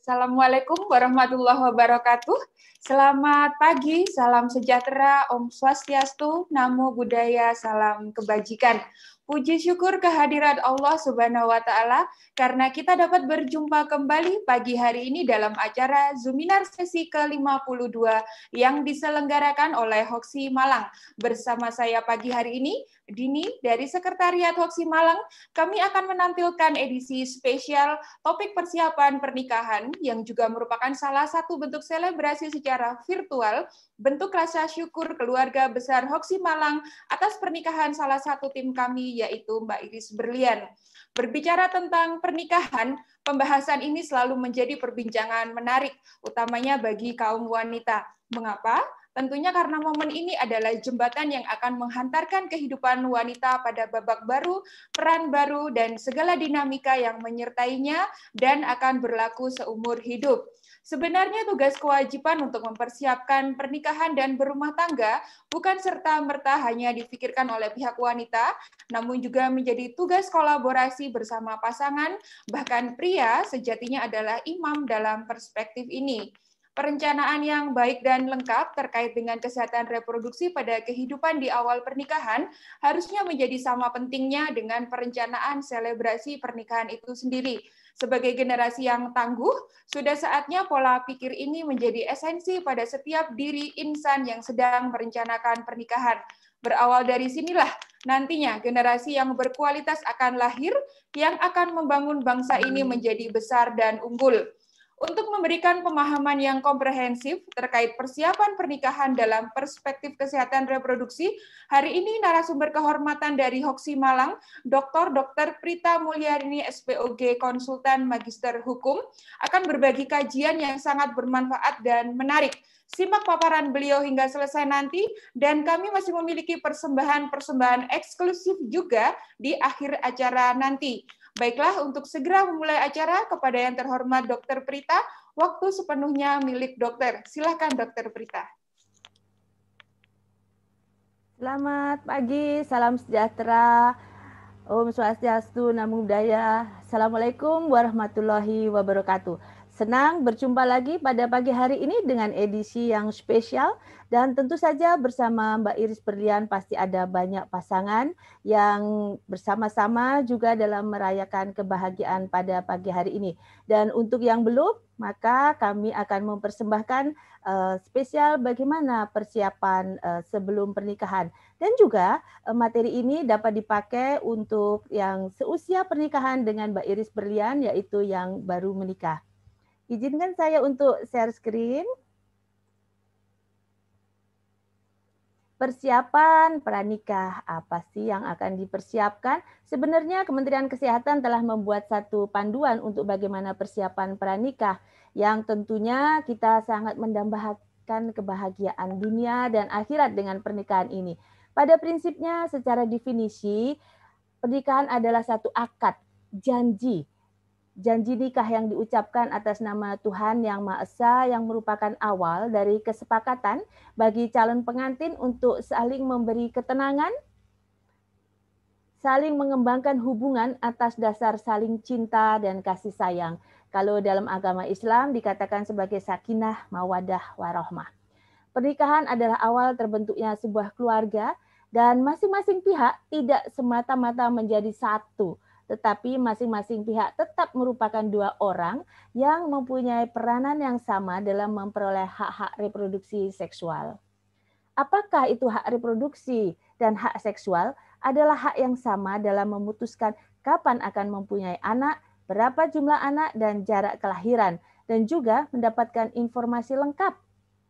Assalamualaikum warahmatullahi wabarakatuh. Selamat pagi, salam sejahtera, Om Swastiastu, Namo Buddhaya, salam kebajikan. Puji syukur kehadirat Allah Subhanahu wa Ta'ala karena kita dapat berjumpa kembali pagi hari ini dalam acara Zoominar sesi ke-52 yang diselenggarakan oleh Hoksi Malang. Bersama saya pagi hari ini, Dini dari Sekretariat Hoksi Malang, kami akan menampilkan edisi spesial topik persiapan pernikahan yang juga merupakan salah satu bentuk selebrasi secara virtual, bentuk rasa syukur keluarga besar Hoksi Malang atas pernikahan salah satu tim kami yaitu Mbak Iris Berlian. Berbicara tentang pernikahan, pembahasan ini selalu menjadi perbincangan menarik, utamanya bagi kaum wanita. Mengapa? Tentunya karena momen ini adalah jembatan yang akan menghantarkan kehidupan wanita pada babak baru, peran baru, dan segala dinamika yang menyertainya dan akan berlaku seumur hidup. Sebenarnya tugas kewajiban untuk mempersiapkan pernikahan dan berumah tangga bukan serta-merta hanya difikirkan oleh pihak wanita, namun juga menjadi tugas kolaborasi bersama pasangan, bahkan pria sejatinya adalah imam dalam perspektif ini. Perencanaan yang baik dan lengkap terkait dengan kesehatan reproduksi pada kehidupan di awal pernikahan harusnya menjadi sama pentingnya dengan perencanaan selebrasi pernikahan itu sendiri. Sebagai generasi yang tangguh, sudah saatnya pola pikir ini menjadi esensi pada setiap diri insan yang sedang merencanakan pernikahan. Berawal dari sinilah nantinya generasi yang berkualitas akan lahir yang akan membangun bangsa ini menjadi besar dan unggul. Untuk memberikan pemahaman yang komprehensif terkait persiapan pernikahan dalam perspektif kesehatan reproduksi, hari ini narasumber kehormatan dari Hoksi Malang, Dr. Prita Mulyarini SPOG Konsultan Magister Hukum, akan berbagi kajian yang sangat bermanfaat dan menarik. Simak paparan beliau hingga selesai nanti, dan kami masih memiliki persembahan-persembahan eksklusif juga di akhir acara nanti. Baiklah, untuk segera memulai acara, kepada yang terhormat Dr. Prita, waktu sepenuhnya milik dokter. Silakan Dr. Prita. Selamat pagi, salam sejahtera, Om Swastiastu, Namo Buddhaya. Assalamualaikum warahmatullahi wabarakatuh. Senang berjumpa lagi pada pagi hari ini dengan edisi yang spesial, dan tentu saja bersama Mbak Iris Berlian pasti ada banyak pasangan yang bersama-sama juga dalam merayakan kebahagiaan pada pagi hari ini. Dan untuk yang belum, maka kami akan mempersembahkan spesial bagaimana persiapan sebelum pernikahan. Dan juga materi ini dapat dipakai untuk yang seusia pernikahan dengan Mbak Iris Berlian, yaitu yang baru menikah. Izinkan saya untuk share screen. Persiapan pranikah, apa sih yang akan dipersiapkan? Sebenarnya Kementerian Kesehatan telah membuat satu panduan untuk bagaimana persiapan pranikah, yang tentunya kita sangat mendambakan kebahagiaan dunia dan akhirat dengan pernikahan ini. Pada prinsipnya, secara definisi, pernikahan adalah satu akad, janji nikah yang diucapkan atas nama Tuhan Yang Maha Esa, yang merupakan awal dari kesepakatan bagi calon pengantin untuk saling memberi ketenangan, saling mengembangkan hubungan atas dasar saling cinta dan kasih sayang. Kalau dalam agama Islam dikatakan sebagai sakinah, mawadah, warahmah. Pernikahan adalah awal terbentuknya sebuah keluarga dan masing-masing pihak tidak semata-mata menjadi satu, tetapi masing-masing pihak tetap merupakan dua orang yang mempunyai peranan yang sama dalam memperoleh hak-hak reproduksi seksual. Apakah itu hak reproduksi dan hak seksual adalah hak yang sama dalam memutuskan kapan akan mempunyai anak, berapa jumlah anak, dan jarak kelahiran, dan juga mendapatkan informasi lengkap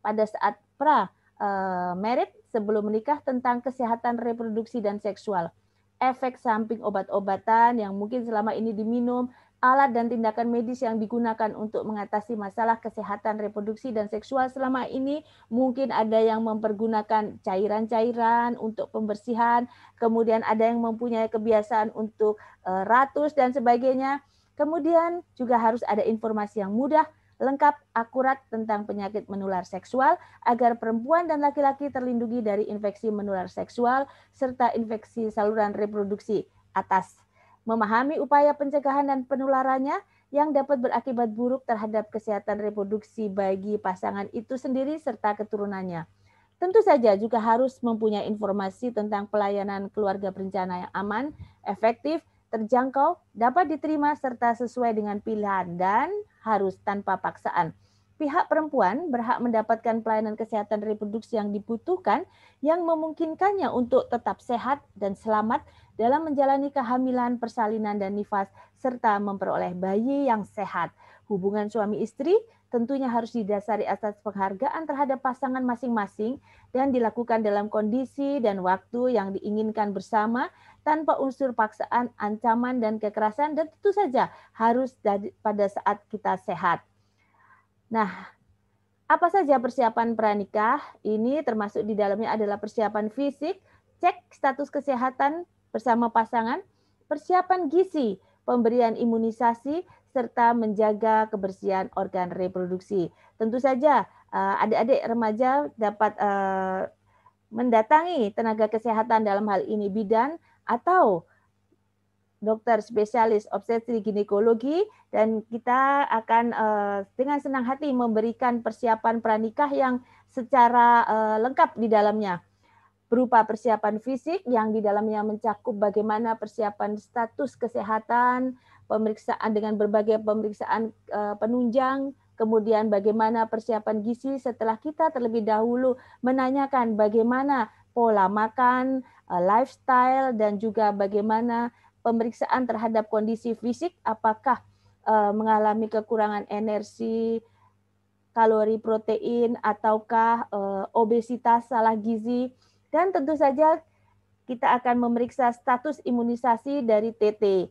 pada saat pra-married sebelum menikah tentang kesehatan reproduksi dan seksual, efek samping obat-obatan yang mungkin selama ini diminum, alat dan tindakan medis yang digunakan untuk mengatasi masalah kesehatan reproduksi dan seksual selama ini, mungkin ada yang mempergunakan cairan-cairan untuk pembersihan, kemudian ada yang mempunyai kebiasaan untuk ratus dan sebagainya. Kemudian juga harus ada informasi yang mudah, lengkap, akurat tentang penyakit menular seksual agar perempuan dan laki-laki terlindungi dari infeksi menular seksual serta infeksi saluran reproduksi atas. Memahami upaya pencegahan dan penularannya yang dapat berakibat buruk terhadap kesehatan reproduksi bagi pasangan itu sendiri serta keturunannya. Tentu saja juga harus mempunyai informasi tentang pelayanan keluarga berencana yang aman, efektif, terjangkau, dapat diterima serta sesuai dengan pilihan dan harus tanpa paksaan. Pihak perempuan berhak mendapatkan pelayanan kesehatan reproduksi yang dibutuhkan yang memungkinkannya untuk tetap sehat dan selamat dalam menjalani kehamilan, persalinan, dan nifas, serta memperoleh bayi yang sehat. Hubungan suami istri tentunya harus didasari atas penghargaan terhadap pasangan masing-masing dan dilakukan dalam kondisi dan waktu yang diinginkan bersama tanpa unsur paksaan, ancaman, dan kekerasan, dan tentu saja harus pada saat kita sehat. Nah, apa saja persiapan pranikah? Ini termasuk di dalamnya adalah persiapan fisik, cek status kesehatan bersama pasangan, persiapan gizi, pemberian imunisasi, serta menjaga kebersihan organ reproduksi. Tentu saja adik-adik remaja dapat mendatangi tenaga kesehatan dalam hal ini bidan atau dokter spesialis obstetri ginekologi dan kita akan dengan senang hati memberikan persiapan pranikah yang secara lengkap di dalamnya. Berupa persiapan fisik yang di dalamnya mencakup bagaimana persiapan status kesehatan, pemeriksaan dengan berbagai pemeriksaan penunjang, kemudian bagaimana persiapan gizi setelah kita terlebih dahulu menanyakan bagaimana pola makan, lifestyle, dan juga bagaimana pemeriksaan terhadap kondisi fisik, apakah mengalami kekurangan energi, kalori, protein, ataukah obesitas, salah gizi, dan tentu saja kita akan memeriksa status imunisasi dari TT.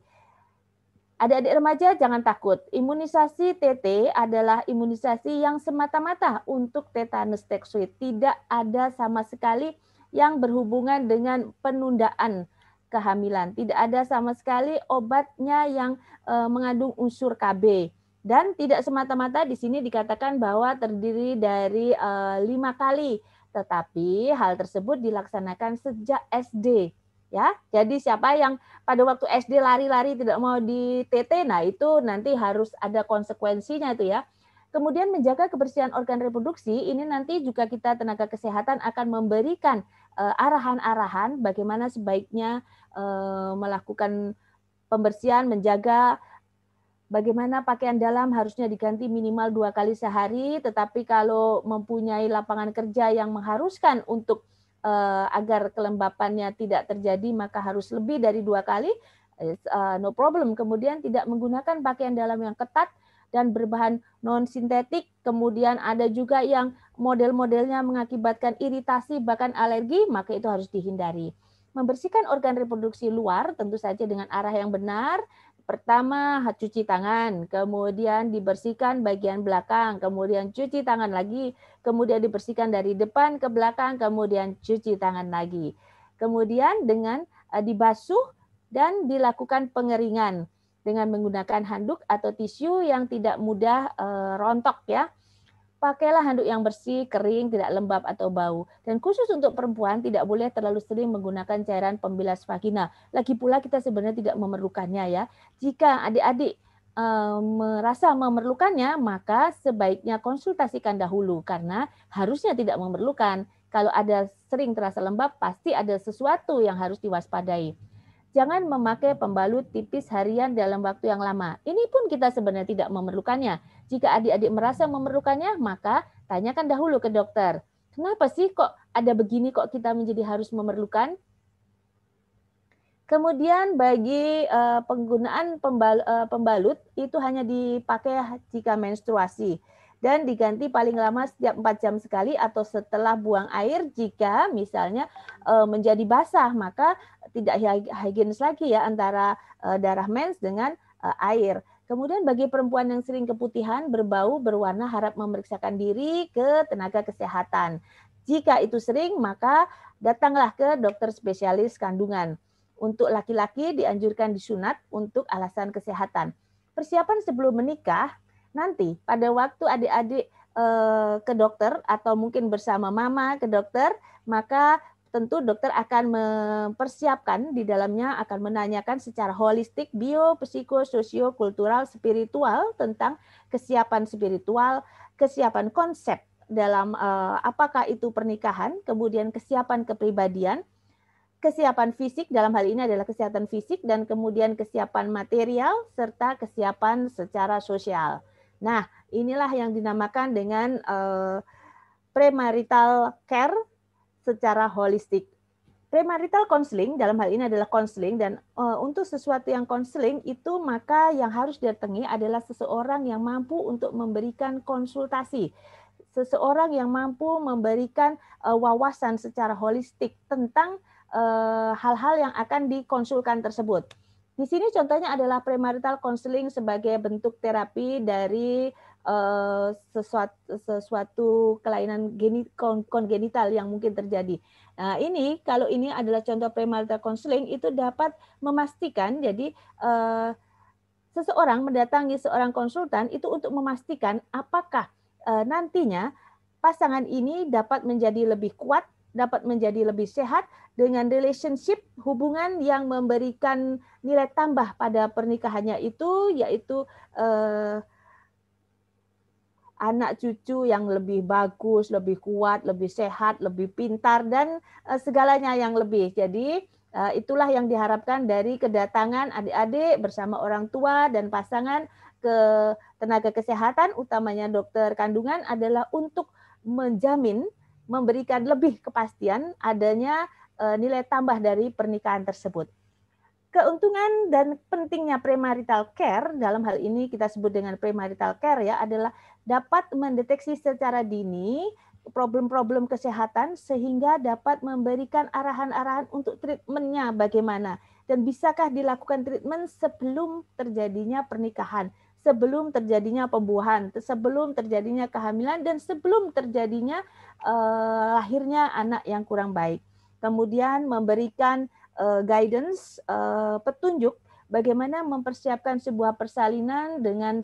Adik-adik remaja jangan takut, imunisasi TT adalah imunisasi yang semata-mata untuk tetanus toxoid. Tidak ada sama sekali yang berhubungan dengan penundaan kehamilan. Tidak ada sama sekali obatnya yang mengandung unsur KB. Dan tidak semata-mata di sini dikatakan bahwa terdiri dari 5 kali. Tetapi hal tersebut dilaksanakan sejak SD. Ya, jadi siapa yang pada waktu SD lari-lari tidak mau di TT, nah itu nanti harus ada konsekuensinya itu ya. Kemudian menjaga kebersihan organ reproduksi, ini nanti juga kita tenaga kesehatan akan memberikan arahan-arahan bagaimana sebaiknya melakukan pembersihan, menjaga bagaimana pakaian dalam harusnya diganti minimal 2 kali sehari, tetapi kalau mempunyai lapangan kerja yang mengharuskan untuk agar kelembapannya tidak terjadi maka harus lebih dari 2 kali, no problem. Kemudian tidak menggunakan pakaian dalam yang ketat dan berbahan non-sintetik, kemudian ada juga yang model-modelnya mengakibatkan iritasi bahkan alergi, maka itu harus dihindari. Membersihkan organ reproduksi luar tentu saja dengan arah yang benar. Pertama, cuci tangan, kemudian dibersihkan bagian belakang, kemudian cuci tangan lagi, kemudian dibersihkan dari depan ke belakang, kemudian cuci tangan lagi. Kemudian dengan dibasuh dan dilakukan pengeringan dengan menggunakan handuk atau tisu yang tidak mudah rontok ya. Pakailah handuk yang bersih, kering, tidak lembab atau bau. Dan khusus untuk perempuan tidak boleh terlalu sering menggunakan cairan pembilas vagina. Lagi pula kita sebenarnya tidak memerlukannya ya. Jika adik-adik merasa memerlukannya, maka sebaiknya konsultasikan dahulu karena harusnya tidak memerlukan. Kalau ada sering terasa lembab, pasti ada sesuatu yang harus diwaspadai. Jangan memakai pembalut tipis harian dalam waktu yang lama. Ini pun kita sebenarnya tidak memerlukannya. Jika adik-adik merasa memerlukannya, maka tanyakan dahulu ke dokter. Kenapa sih kok ada begini kok kita menjadi harus memerlukan? Kemudian bagi penggunaan pembalut itu hanya dipakai jika menstruasi dan diganti paling lama setiap 4 jam sekali atau setelah buang air jika misalnya menjadi basah, maka tidak higienis lagi ya antara darah mens dengan air. Kemudian bagi perempuan yang sering keputihan, berbau, berwarna, harap memeriksakan diri ke tenaga kesehatan. Jika itu sering, maka datanglah ke dokter spesialis kandungan. Untuk laki-laki dianjurkan disunat untuk alasan kesehatan. Persiapan sebelum menikah, nanti pada waktu adik-adik ke dokter atau mungkin bersama mama ke dokter, maka tentu dokter akan mempersiapkan di dalamnya, akan menanyakan secara holistik, bio, psiko, sosio, kultural, spiritual tentang kesiapan spiritual, kesiapan konsep dalam apakah itu pernikahan, kemudian kesiapan kepribadian, kesiapan fisik, dalam hal ini adalah kesehatan fisik, dan kemudian kesiapan material, serta kesiapan secara sosial. Nah, inilah yang dinamakan dengan premarital care secara holistik. Premarital counseling dalam hal ini adalah konseling, dan untuk sesuatu yang konseling itu maka yang harus didatangi adalah seseorang yang mampu untuk memberikan konsultasi, seseorang yang mampu memberikan wawasan secara holistik tentang hal-hal yang akan dikonsulkan tersebut. Di sini contohnya adalah premarital counseling sebagai bentuk terapi dari sesuatu kelainan kongenital yang mungkin terjadi. Nah, ini kalau ini adalah contoh premarital counseling, itu dapat memastikan, jadi seseorang mendatangi seorang konsultan itu untuk memastikan apakah nantinya pasangan ini dapat menjadi lebih kuat, dapat menjadi lebih sehat dengan relationship, hubungan yang memberikan nilai tambah pada pernikahannya itu, yaitu anak cucu yang lebih bagus, lebih kuat, lebih sehat, lebih pintar, dan segalanya yang lebih. Jadi itulah yang diharapkan dari kedatangan adik-adik bersama orang tua dan pasangan ke tenaga kesehatan, utamanya dokter kandungan, adalah untuk menjamin, memberikan lebih kepastian adanya nilai tambah dari pernikahan tersebut. Keuntungan dan pentingnya premarital care, dalam hal ini kita sebut dengan premarital care ya, adalah dapat mendeteksi secara dini problem-problem kesehatan sehingga dapat memberikan arahan-arahan untuk treatmentnya bagaimana, dan bisakah dilakukan treatment sebelum terjadinya pernikahan, sebelum terjadinya pembuahan, sebelum terjadinya kehamilan, dan sebelum terjadinya lahirnya anak yang kurang baik. Kemudian memberikan guidance, petunjuk bagaimana mempersiapkan sebuah persalinan dengan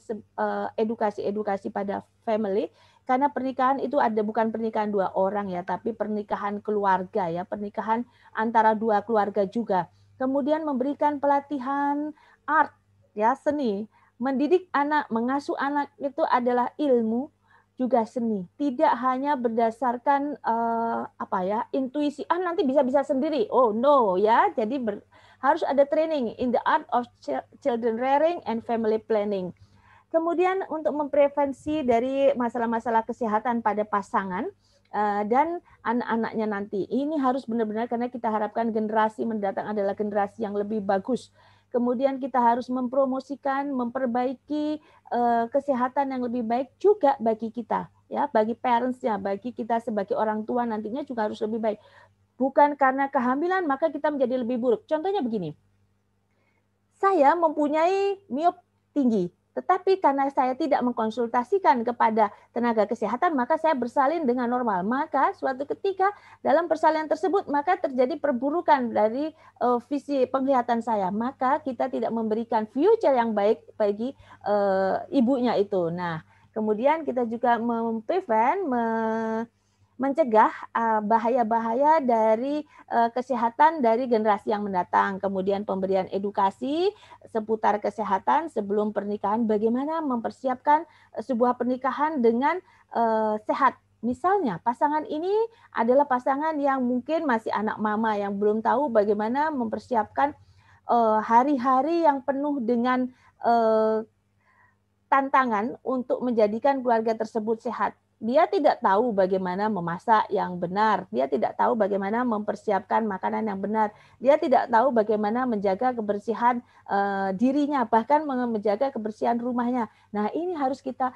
edukasi-edukasi pada family, karena pernikahan itu ada bukan pernikahan dua orang ya, tapi pernikahan keluarga ya, pernikahan antara dua keluarga juga. Kemudian memberikan pelatihan art ya, seni, mendidik anak, mengasuh anak itu adalah ilmu juga seni, tidak hanya berdasarkan intuisi, nanti bisa sendiri, oh no ya, jadi harus ada training in the art of children rearing and family planning. Kemudian untuk memprevensi dari masalah-masalah kesehatan pada pasangan dan anak-anaknya nanti, ini harus benar-benar, karena kita harapkan generasi mendatang adalah generasi yang lebih bagus. Kemudian kita harus mempromosikan, memperbaiki kesehatan yang lebih baik juga bagi kita, ya, bagi parents-nya, bagi kita sebagai orang tua nantinya juga harus lebih baik. Bukan karena kehamilan maka kita menjadi lebih buruk. Contohnya begini, saya mempunyai miop tinggi, tetapi karena saya tidak mengkonsultasikan kepada tenaga kesehatan, maka saya bersalin dengan normal. Maka suatu ketika dalam persalinan tersebut, maka terjadi perburukan dari visi penglihatan saya. Maka kita tidak memberikan future yang baik bagi ibunya itu. Nah, Kemudian kita juga mencegah bahaya-bahaya dari kesehatan dari generasi yang mendatang. Kemudian pemberian edukasi seputar kesehatan sebelum pernikahan, bagaimana mempersiapkan sebuah pernikahan dengan sehat. Misalnya pasangan ini adalah pasangan yang mungkin masih anak mama yang belum tahu bagaimana mempersiapkan hari-hari yang penuh dengan tantangan untuk menjadikan keluarga tersebut sehat. Dia tidak tahu bagaimana memasak yang benar, dia tidak tahu bagaimana mempersiapkan makanan yang benar, dia tidak tahu bagaimana menjaga kebersihan dirinya, bahkan menjaga kebersihan rumahnya. Nah, ini harus kita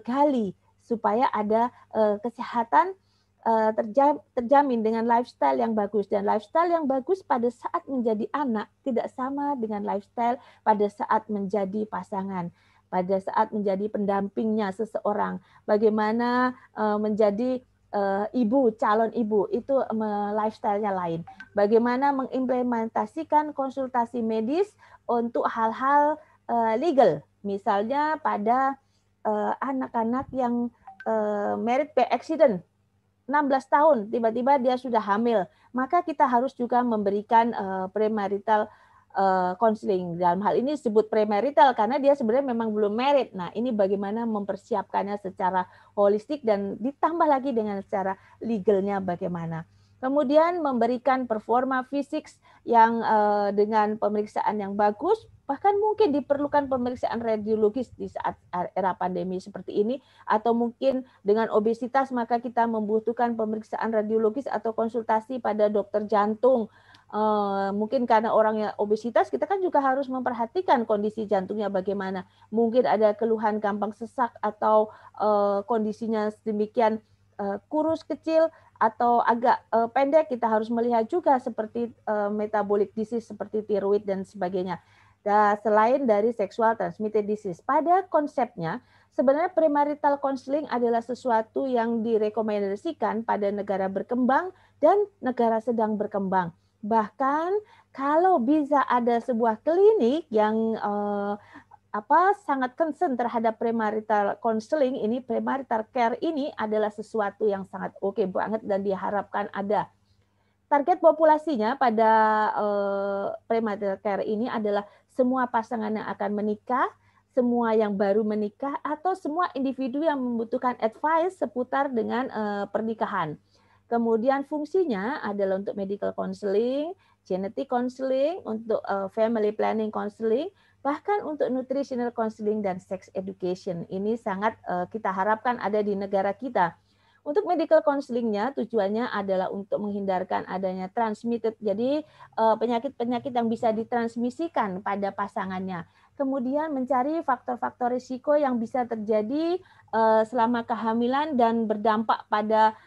gali supaya ada kesehatan terjamin dengan lifestyle yang bagus. Dan lifestyle yang bagus pada saat menjadi anak tidak sama dengan lifestyle pada saat menjadi pasangan, pada saat menjadi pendampingnya seseorang. Bagaimana menjadi ibu, calon ibu, itu lifestyle-nya lain. Bagaimana mengimplementasikan konsultasi medis untuk hal-hal legal, misalnya pada anak-anak yang married by accident, 16 tahun tiba-tiba dia sudah hamil, maka kita harus juga memberikan premarital counseling. Dalam hal ini disebut premarital karena dia sebenarnya memang belum married. Nah, ini bagaimana mempersiapkannya secara holistik dan ditambah lagi dengan secara legalnya bagaimana. Kemudian memberikan performa fisik yang dengan pemeriksaan yang bagus, bahkan mungkin diperlukan pemeriksaan radiologis di saat era pandemi seperti ini, atau mungkin dengan obesitas maka kita membutuhkan pemeriksaan radiologis atau konsultasi pada dokter jantung. Mungkin karena orangnya obesitas, kita kan juga harus memperhatikan kondisi jantungnya bagaimana. Mungkin ada keluhan gampang sesak atau kondisinya sedemikian kurus kecil atau agak pendek, kita harus melihat juga seperti metabolic disease seperti tiroid dan sebagainya. Dan selain dari sexual transmitted disease, pada konsepnya sebenarnya premarital counseling adalah sesuatu yang direkomendasikan pada negara berkembang dan negara sedang berkembang. Bahkan kalau bisa ada sebuah klinik yang sangat concern terhadap premarital counseling ini, premarital care ini adalah sesuatu yang sangat oke banget dan diharapkan ada. Target populasinya pada premarital care ini adalah semua pasangan yang akan menikah, semua yang baru menikah, atau semua individu yang membutuhkan advice seputar dengan pernikahan. Kemudian fungsinya adalah untuk medical counseling, genetic counseling, untuk family planning counseling, bahkan untuk nutritional counseling dan sex education. Ini sangat kita harapkan ada di negara kita. Untuk medical counselingnya tujuannya adalah untuk menghindarkan adanya transmitted, jadi penyakit-penyakit yang bisa ditransmisikan pada pasangannya. Kemudian mencari faktor-faktor risiko yang bisa terjadi selama kehamilan dan berdampak pada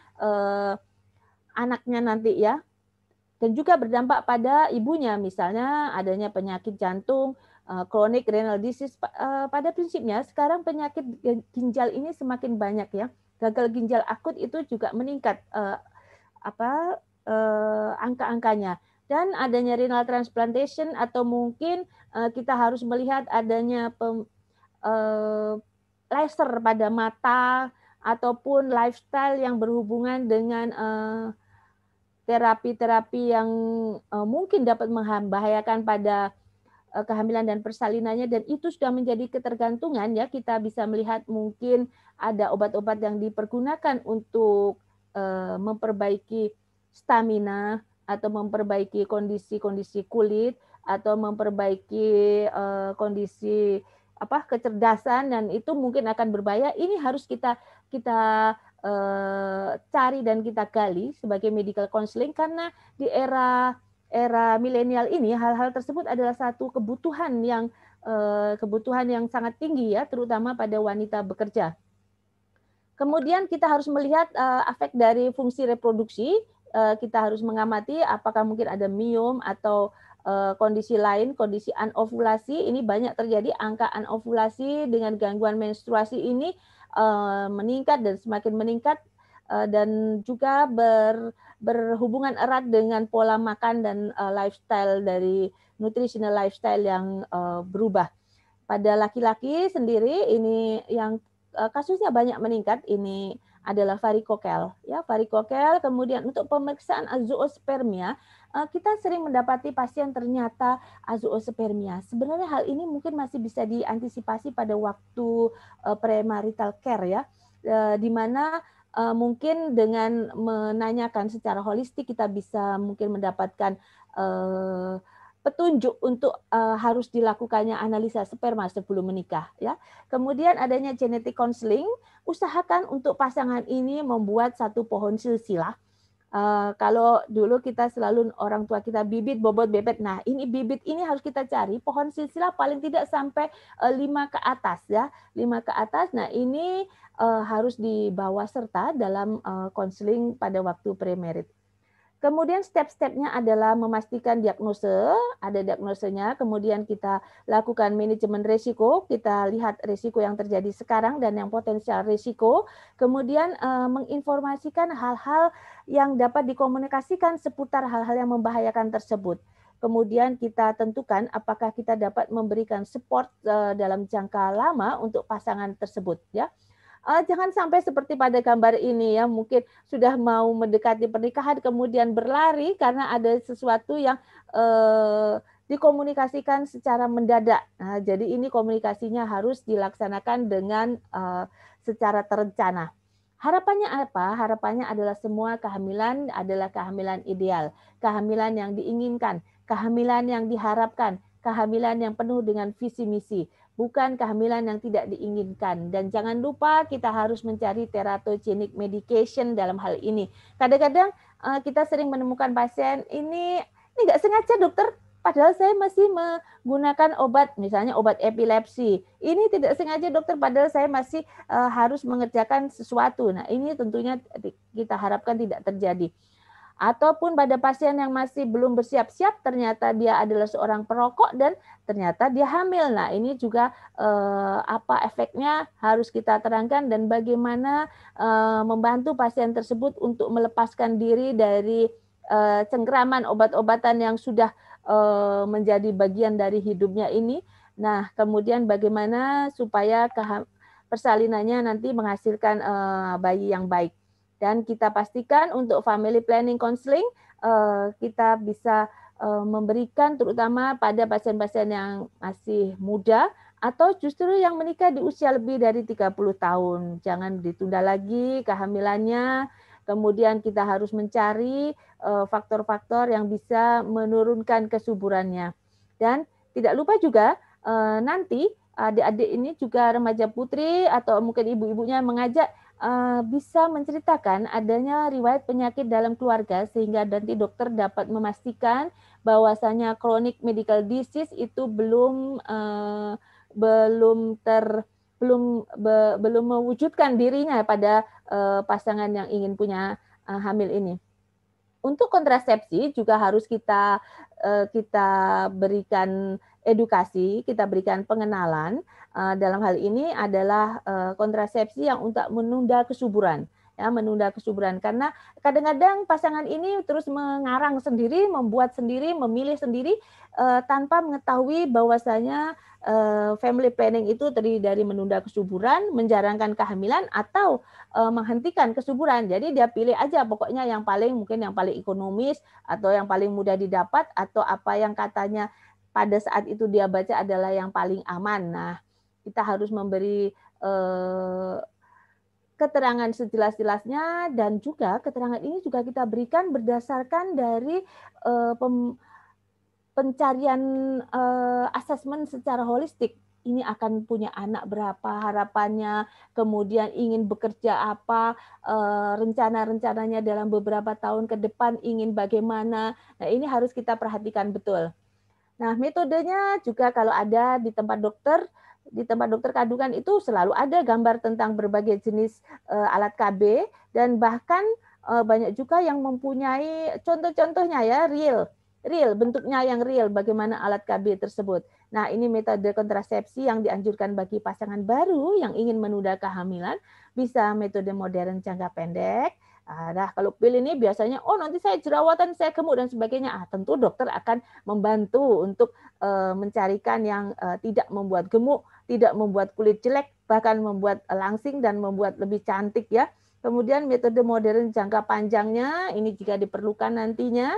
anaknya nanti ya. Dan juga berdampak pada ibunya, misalnya adanya penyakit jantung, chronic renal disease. Pada prinsipnya sekarang penyakit ginjal ini semakin banyak ya. Gagal ginjal akut itu juga meningkat angka-angkanya, dan adanya renal transplantation atau mungkin kita harus melihat adanya laser pada mata ataupun lifestyle yang berhubungan dengan terapi-terapi yang mungkin dapat membahayakan pada kehamilan dan persalinannya, dan itu sudah menjadi ketergantungan ya. Kita bisa melihat mungkin ada obat-obat yang dipergunakan untuk memperbaiki stamina atau memperbaiki kondisi-kondisi kulit atau memperbaiki kondisi kecerdasan, dan itu mungkin akan berbahaya. Ini harus kita cari dan kita gali sebagai medical counseling, karena di era milenial ini hal-hal tersebut adalah satu kebutuhan yang sangat tinggi ya, terutama pada wanita bekerja. Kemudian kita harus melihat efek dari fungsi reproduksi. Kita harus mengamati apakah mungkin ada miom atau kondisi lain, kondisi anovulasi. Ini banyak terjadi, angka anovulasi dengan gangguan menstruasi ini meningkat dan semakin meningkat, dan juga berhubungan erat dengan pola makan dan lifestyle dari nutritional lifestyle yang berubah. Pada laki-laki sendiri ini yang kasusnya banyak meningkat, ini adalah varikokel, ya varikokel. Kemudian untuk pemeriksaan azoospermia, kita sering mendapati pasien ternyata azoospermia. Sebenarnya hal ini mungkin masih bisa diantisipasi pada waktu premarital care, ya, di mana mungkin dengan menanyakan secara holistik kita bisa mungkin mendapatkan petunjuk untuk harus dilakukannya analisa sperma sebelum menikah, ya. Kemudian adanya genetic counseling, usahakan untuk pasangan ini membuat satu pohon silsilah. Kalau dulu kita selalu orang tua kita bibit bobot bebet, nah ini bibit ini harus kita cari pohon silsilah paling tidak sampai 5 ke atas, ya, 5 ke atas. Nah ini harus dibawa serta dalam konseling pada waktu premerit. Kemudian step-stepnya adalah memastikan diagnose, ada diagnosenya, kemudian kita lakukan manajemen risiko, kita lihat risiko yang terjadi sekarang dan yang potensial risiko, kemudian menginformasikan hal-hal yang dapat dikomunikasikan seputar hal-hal yang membahayakan tersebut. Kemudian kita tentukan apakah kita dapat memberikan support dalam jangka lama untuk pasangan tersebut, ya. Jangan sampai seperti pada gambar ini, ya, mungkin sudah mau mendekati pernikahan kemudian berlari karena ada sesuatu yang dikomunikasikan secara mendadak. Nah, jadi ini komunikasinya harus dilaksanakan dengan secara terencana. Harapannya apa? Harapannya adalah semua kehamilan adalah kehamilan ideal, kehamilan yang diinginkan, kehamilan yang diharapkan, kehamilan yang penuh dengan visi misi, bukan kehamilan yang tidak diinginkan. Dan jangan lupa kita harus mencari teratogenic medication dalam hal ini. Kadang-kadang kita sering menemukan pasien ini nggak sengaja dokter, padahal saya masih menggunakan obat, misalnya obat epilepsi. Ini tidak sengaja dokter, padahal saya masih harus mengerjakan sesuatu. Nah ini tentunya kita harapkan tidak terjadi. Ataupun pada pasien yang masih belum bersiap-siap, ternyata dia adalah seorang perokok dan ternyata dia hamil. Nah, ini juga apa efeknya harus kita terangkan dan bagaimana membantu pasien tersebut untuk melepaskan diri dari cengkeraman obat-obatan yang sudah menjadi bagian dari hidupnya ini. Nah, kemudian bagaimana supaya persalinannya nanti menghasilkan bayi yang baik. Dan kita pastikan untuk family planning counseling kita bisa memberikan terutama pada pasien-pasien yang masih muda atau justru yang menikah di usia lebih dari 30 tahun. Jangan ditunda lagi kehamilannya. Kemudian kita harus mencari faktor-faktor yang bisa menurunkan kesuburannya. Dan tidak lupa juga nanti adik-adik ini juga remaja putri atau mungkin ibu-ibunya mengajak bisa menceritakan adanya riwayat penyakit dalam keluarga sehingga nanti dokter dapat memastikan bahwasanya chronic medical disease itu belum mewujudkan dirinya pada pasangan yang ingin punya hamil ini. Untuk kontrasepsi juga harus kita berikan edukasi, kita berikan pengenalan. Dalam hal ini adalah kontrasepsi yang untuk menunda kesuburan, ya, menunda kesuburan karena kadang-kadang pasangan ini terus mengarang sendiri, membuat sendiri, memilih sendiri tanpa mengetahui bahwasanya family planning itu terdiri dari menunda kesuburan, menjarangkan kehamilan atau menghentikan kesuburan. Jadi dia pilih aja pokoknya yang paling mungkin yang paling ekonomis atau yang paling mudah didapat atau apa yang katanya pada saat itu dia baca adalah yang paling aman. Nah, kita harus memberi keterangan sejelas-jelasnya dan juga keterangan ini juga kita berikan berdasarkan dari pencarian asesmen secara holistik. Ini akan punya anak berapa harapannya, kemudian ingin bekerja apa, rencana-rencananya dalam beberapa tahun ke depan ingin bagaimana. Nah, ini harus kita perhatikan betul. Nah, metodenya juga kalau ada di tempat dokter kandungan itu selalu ada gambar tentang berbagai jenis alat KB dan bahkan banyak juga yang mempunyai contoh-contohnya, ya, real bentuknya yang real bagaimana alat KB tersebut. Nah, ini metode kontrasepsi yang dianjurkan bagi pasangan baru yang ingin menunda kehamilan, bisa metode modern jangka pendek Nah, kalau pil ini biasanya, oh nanti saya jerawatan, saya gemuk dan sebagainya. Tentu dokter akan membantu untuk mencarikan yang tidak membuat gemuk, tidak membuat kulit jelek, bahkan membuat langsing dan membuat lebih cantik ya. Kemudian metode modern jangka panjangnya ini jika diperlukan nantinya.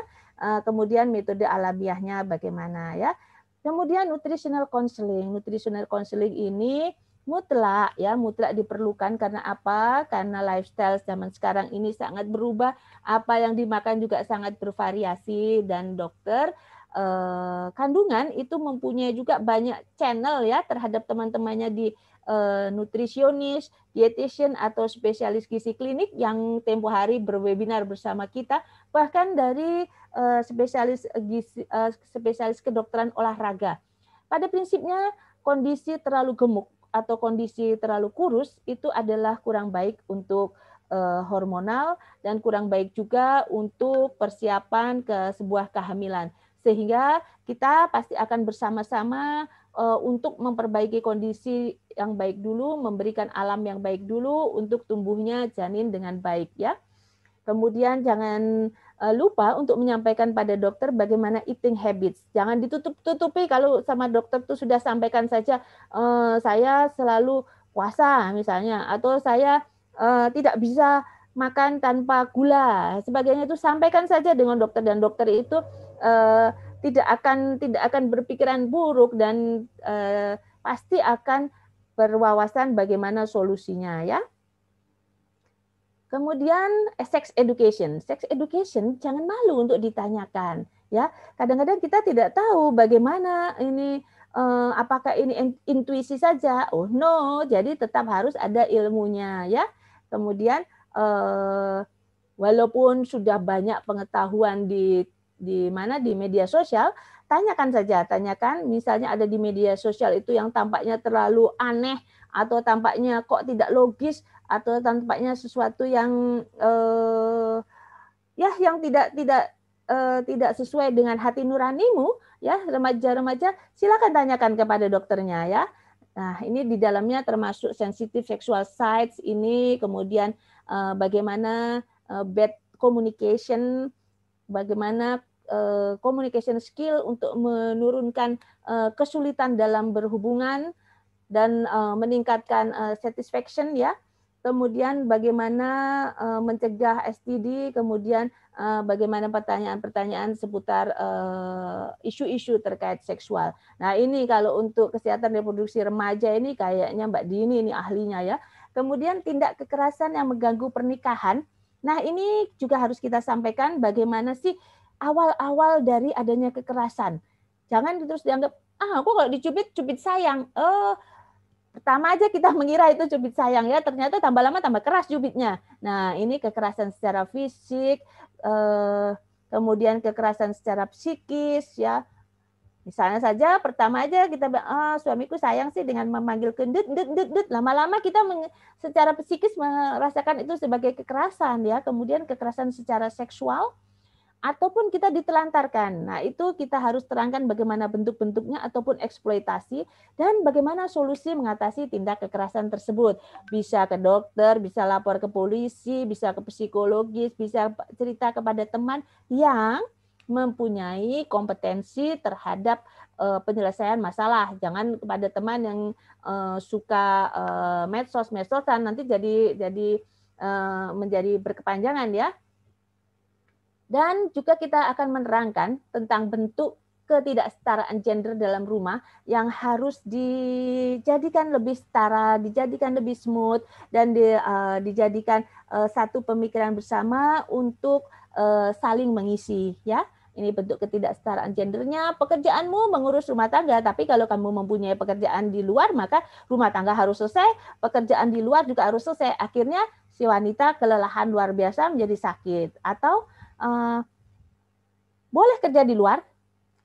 Kemudian metode alamiahnya bagaimana ya. Kemudian nutritional counseling. Nutritional counseling ini mutlak ya, mutlak diperlukan karena apa? Karena lifestyle zaman sekarang ini sangat berubah, apa yang dimakan juga sangat bervariasi dan dokter kandungan itu mempunyai juga banyak channel ya terhadap teman-temannya di nutrisionis, dietitian atau spesialis gizi klinik yang tempo hari berwebinar bersama kita, bahkan dari spesialis kedokteran olahraga. Pada prinsipnya kondisi terlalu gemuk atau kondisi terlalu kurus itu adalah kurang baik untuk hormonal dan kurang baik juga untuk persiapan ke sebuah kehamilan. Sehingga kita pasti akan bersama-sama untuk memperbaiki kondisi yang baik dulu, memberikan alam yang baik dulu untuk tumbuhnya janin dengan baik ya. Kemudian jangan lupa untuk menyampaikan pada dokter bagaimana eating habits. Jangan ditutup-tutupi kalau sama dokter tuh sudah sampaikan saja saya selalu puasa misalnya, atau saya tidak bisa makan tanpa gula. Sebagainya itu sampaikan saja dengan dokter, dan dokter itu tidak akan berpikiran buruk dan pasti akan berwawasan bagaimana solusinya ya. Kemudian sex education. Sex education jangan malu untuk ditanyakan ya. Kadang-kadang kita tidak tahu bagaimana ini apakah ini intuisi saja. Oh no, jadi tetap harus ada ilmunya ya. Kemudian walaupun sudah banyak pengetahuan di media sosial, tanyakan misalnya ada di media sosial itu yang tampaknya terlalu aneh atau tampaknya kok tidak logis atau tampaknya sesuatu yang yang tidak sesuai dengan hati nuranimu ya, remaja-remaja, silakan tanyakan kepada dokternya ya. Nah, ini di dalamnya termasuk sensitive sexual sites ini, kemudian bagaimana bad communication, bagaimana communication skill untuk menurunkan kesulitan dalam berhubungan dan meningkatkan satisfaction ya. Kemudian bagaimana mencegah STD, kemudian bagaimana pertanyaan-pertanyaan seputar isu-isu terkait seksual. Nah ini kalau untuk kesehatan reproduksi remaja ini kayaknya Mbak Dini ini ahlinya ya. Kemudian tindak kekerasan yang mengganggu pernikahan. Nah ini juga harus kita sampaikan bagaimana sih awal-awal dari adanya kekerasan. Jangan terus dianggap, kok kalau dicubit, cubit sayang. Pertama aja kita mengira itu cubit sayang ya, ternyata tambah lama tambah keras cubitnya. Nah ini kekerasan secara fisik, kemudian kekerasan secara psikis ya. Misalnya saja pertama aja kita suamiku sayang sih dengan memanggil kendut, dut. Lama-lama kita secara psikis merasakan itu sebagai kekerasan ya. Kemudian kekerasan secara seksual, ataupun kita ditelantarkan. Nah, itu kita harus terangkan bagaimana bentuk-bentuknya ataupun eksploitasi dan bagaimana solusi mengatasi tindak kekerasan tersebut. Bisa ke dokter, bisa lapor ke polisi, bisa ke psikologis, bisa cerita kepada teman yang mempunyai kompetensi terhadap penyelesaian masalah. Jangan kepada teman yang suka medsos-medsosan, nanti jadi menjadi berkepanjangan ya. Dan juga kita akan menerangkan tentang bentuk ketidaksetaraan gender dalam rumah yang harus dijadikan lebih setara, dijadikan lebih smooth, dan dijadikan satu pemikiran bersama untuk saling mengisi. Ya, ini bentuk ketidaksetaraan gendernya. Pekerjaanmu mengurus rumah tangga, tapi kalau kamu mempunyai pekerjaan di luar, maka rumah tangga harus selesai, pekerjaan di luar juga harus selesai. Akhirnya si wanita kelelahan luar biasa menjadi sakit. Atau boleh kerja di luar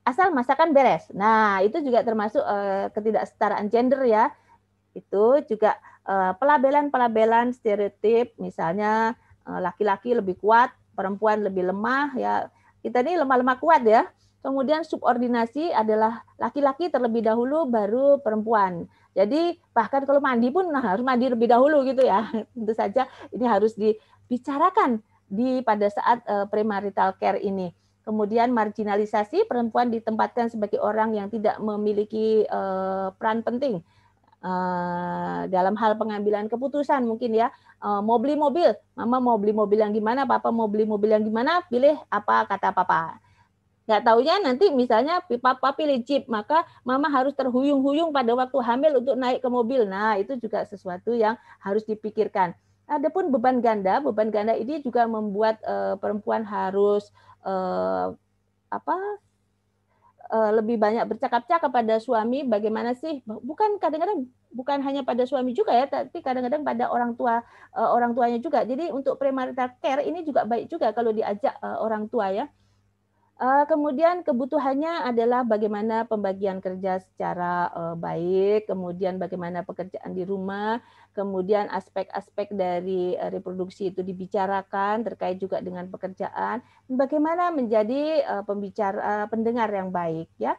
asal masakan beres. Nah, itu juga termasuk ketidaksetaraan gender ya. Itu juga pelabelan stereotip, misalnya laki-laki lebih kuat, perempuan lebih lemah ya. Kita ini lemah-lemah kuat ya. Kemudian subordinasi adalah laki-laki terlebih dahulu baru perempuan. Jadi bahkan kalau mandi pun harus mandi lebih dahulu gitu ya. Tentu saja ini harus dibicarakan pada saat premarital care ini. Kemudian marginalisasi, perempuan ditempatkan sebagai orang yang tidak memiliki peran penting dalam hal pengambilan keputusan mungkin ya. Mau beli mobil, mama mau beli mobil yang gimana, papa mau beli mobil yang gimana, pilih apa kata papa. Nggak taunya nanti misalnya papa pilih Jeep, maka mama harus terhuyung-huyung pada waktu hamil untuk naik ke mobil. Nah, itu juga sesuatu yang harus dipikirkan. Adapun beban ganda ini juga membuat perempuan harus lebih banyak bercakap-cakap pada suami, bagaimana sih, bukan kadang-kadang bukan hanya pada suami juga ya, tapi kadang-kadang pada orang tuanya juga. Jadi untuk premarital care ini juga baik juga kalau diajak orang tua ya. Kemudian kebutuhannya adalah bagaimana pembagian kerja secara baik, kemudian bagaimana pekerjaan di rumah, kemudian aspek-aspek dari reproduksi itu dibicarakan terkait juga dengan pekerjaan, bagaimana menjadi pendengar yang baik ya.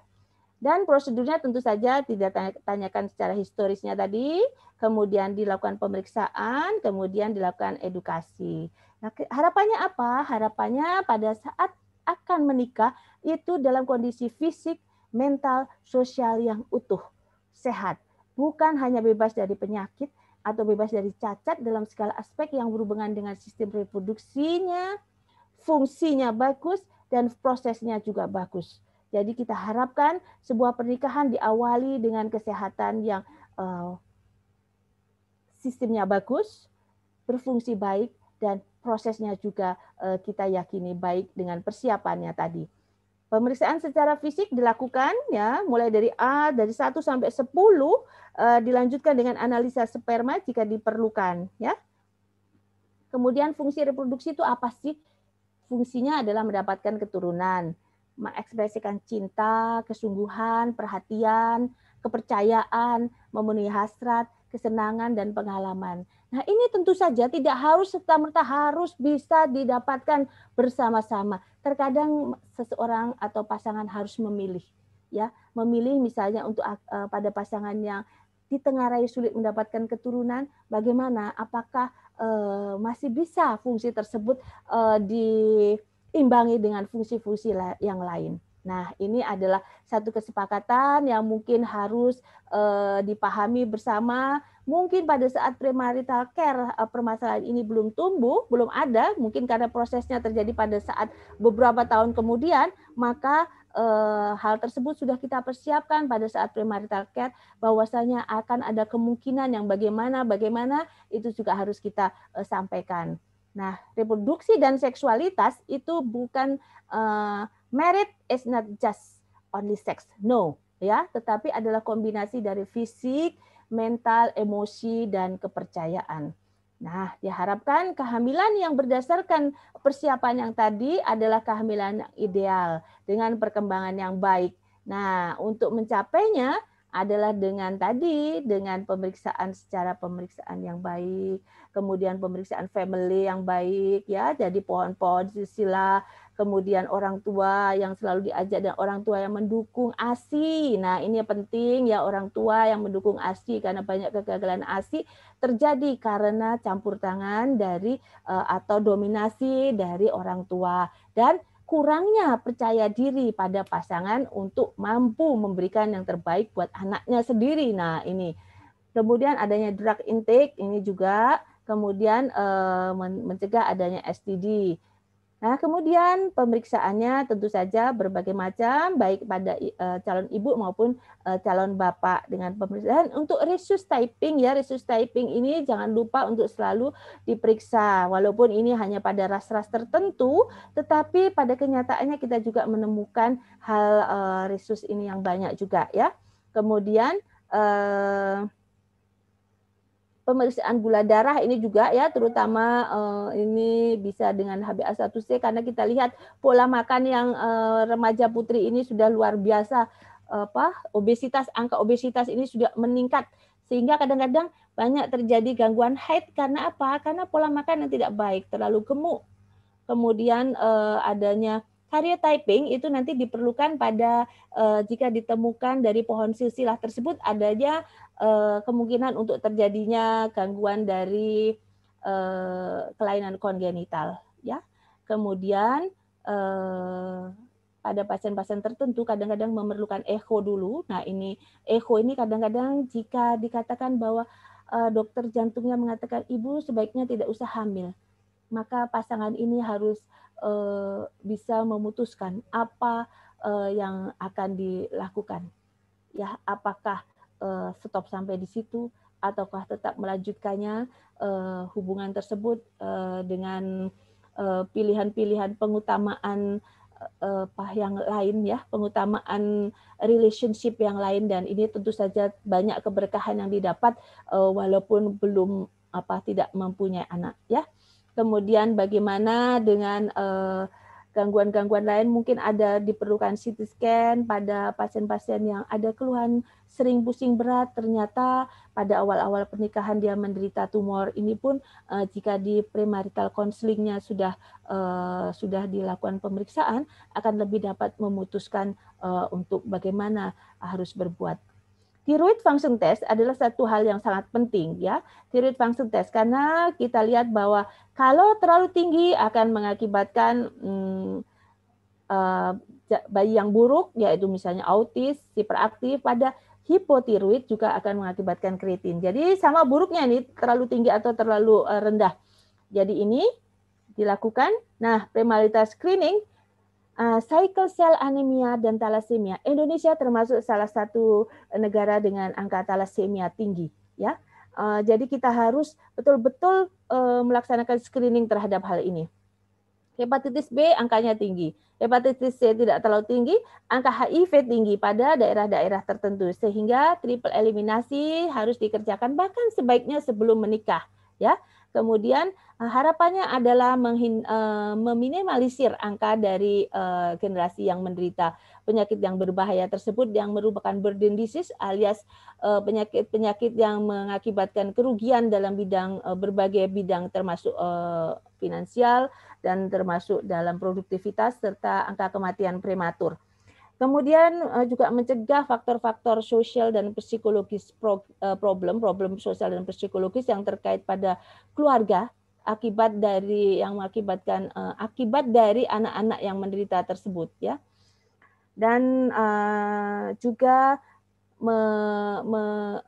Dan prosedurnya tentu saja tidak tanyakan secara historisnya tadi, kemudian dilakukan pemeriksaan, kemudian dilakukan edukasi. Nah, harapannya apa? Harapannya pada saat akan menikah itu dalam kondisi fisik, mental, sosial yang utuh, sehat. Bukan hanya bebas dari penyakit atau bebas dari cacat dalam segala aspek yang berhubungan dengan sistem reproduksinya, fungsinya bagus, dan prosesnya juga bagus. Jadi kita harapkan sebuah pernikahan diawali dengan kesehatan yang sistemnya bagus, berfungsi baik, dan prosesnya juga kita yakini baik dengan persiapannya tadi. Pemeriksaan secara fisik dilakukan ya, mulai dari 1 sampai 10, dilanjutkan dengan analisa sperma jika diperlukan ya. Kemudian fungsi reproduksi itu apa sih? Fungsinya adalah mendapatkan keturunan, mengekspresikan cinta, kesungguhan, perhatian, kepercayaan, memenuhi hasrat, kesenangan, dan pengalaman. Nah, ini tentu saja tidak harus serta-merta harus bisa didapatkan bersama-sama. Terkadang seseorang atau pasangan harus memilih, ya, memilih misalnya untuk pada pasangan yang ditengarai sulit mendapatkan keturunan, bagaimana? Apakah masih bisa fungsi tersebut diimbangi dengan fungsi-fungsi yang lain? Nah, ini adalah satu kesepakatan yang mungkin harus dipahami bersama. Mungkin pada saat premarital care permasalahan ini belum tumbuh, belum ada, mungkin karena prosesnya terjadi pada saat beberapa tahun kemudian, maka hal tersebut sudah kita persiapkan pada saat premarital care, bahwasanya akan ada kemungkinan yang bagaimana itu juga harus kita sampaikan. Nah, reproduksi dan seksualitas itu bukan marriage is not just only sex, no, ya, tetapi adalah kombinasi dari fisik, mental, emosi, dan kepercayaan. Nah, diharapkan kehamilan yang berdasarkan persiapan yang tadi adalah kehamilan yang ideal dengan perkembangan yang baik. Nah, untuk mencapainya adalah dengan pemeriksaan yang baik, kemudian pemeriksaan family yang baik ya, jadi pohon-pohon silsilah, kemudian orang tua yang selalu diajak dan orang tua yang mendukung ASI. Nah, ini penting ya, orang tua yang mendukung ASI, karena banyak kegagalan ASI terjadi karena campur tangan dari atau dominasi dari orang tua dan kurangnya percaya diri pada pasangan untuk mampu memberikan yang terbaik buat anaknya sendiri. Nah, ini. Kemudian adanya drug intake, ini juga. Kemudian mencegah adanya STD. Nah, kemudian pemeriksaannya tentu saja berbagai macam, baik pada calon ibu maupun calon bapak dengan pemeriksaan. Untuk rhesus typing ya, rhesus typing ini jangan lupa untuk selalu diperiksa. Walaupun ini hanya pada ras-ras tertentu, tetapi pada kenyataannya kita juga menemukan hal rhesus ini yang banyak juga ya. Kemudian pemeriksaan gula darah ini juga ya, terutama ini bisa dengan HbA1c, karena kita lihat pola makan yang remaja putri ini sudah luar biasa, angka obesitas ini sudah meningkat, sehingga kadang-kadang banyak terjadi gangguan haid karena apa? Karena pola makan yang tidak baik, terlalu gemuk. Kemudian adanya karyotyping itu nanti diperlukan pada jika ditemukan dari pohon silsilah tersebut adanya kemungkinan untuk terjadinya gangguan dari kelainan kongenital ya. Kemudian pada pasien-pasien tertentu kadang-kadang memerlukan echo dulu. Nah, ini echo ini kadang-kadang jika dikatakan bahwa dokter jantungnya mengatakan ibu sebaiknya tidak usah hamil, maka pasangan ini harus bisa memutuskan apa yang akan dilakukan. Ya, apakah stop sampai di situ ataukah tetap melanjutkannya hubungan tersebut dengan pilihan-pilihan pengutamaan yang lain ya, pengutamaan relationship yang lain, dan ini tentu saja banyak keberkahan yang didapat walaupun belum tidak mempunyai anak ya. Kemudian bagaimana dengan gangguan-gangguan lain, mungkin ada diperlukan CT scan pada pasien-pasien yang ada keluhan sering pusing berat, ternyata pada awal-awal pernikahan dia menderita tumor. Ini pun jika di premarital counselingnya sudah dilakukan pemeriksaan, akan lebih dapat memutuskan untuk bagaimana harus berbuat. Thyroid function test adalah satu hal yang sangat penting ya, thyroid function test, karena kita lihat bahwa kalau terlalu tinggi akan mengakibatkan bayi yang buruk, yaitu misalnya autis, hiperaktif. Pada hipotiroid juga akan mengakibatkan kreatin. Jadi sama buruknya nih, terlalu tinggi atau terlalu rendah. Jadi ini dilakukan. Nah, premarital screening, sickle cell anemia dan thalassemia. Indonesia termasuk salah satu negara dengan angka thalassemia tinggi, ya. Jadi kita harus betul-betul melaksanakan screening terhadap hal ini. Hepatitis B angkanya tinggi, hepatitis C tidak terlalu tinggi, angka HIV tinggi pada daerah-daerah tertentu, sehingga triple eliminasi harus dikerjakan bahkan sebaiknya sebelum menikah, ya. Kemudian harapannya adalah meminimalisir angka dari generasi yang menderita penyakit yang berbahaya tersebut yang merupakan burden disease alias penyakit-penyakit yang mengakibatkan kerugian dalam bidang berbagai bidang termasuk finansial dan termasuk dalam produktivitas serta angka kematian prematur. Kemudian juga mencegah faktor-faktor sosial dan psikologis problem sosial dan psikologis yang terkait pada keluarga akibat dari yang mengakibatkan akibat dari anak-anak yang menderita tersebut ya. Dan juga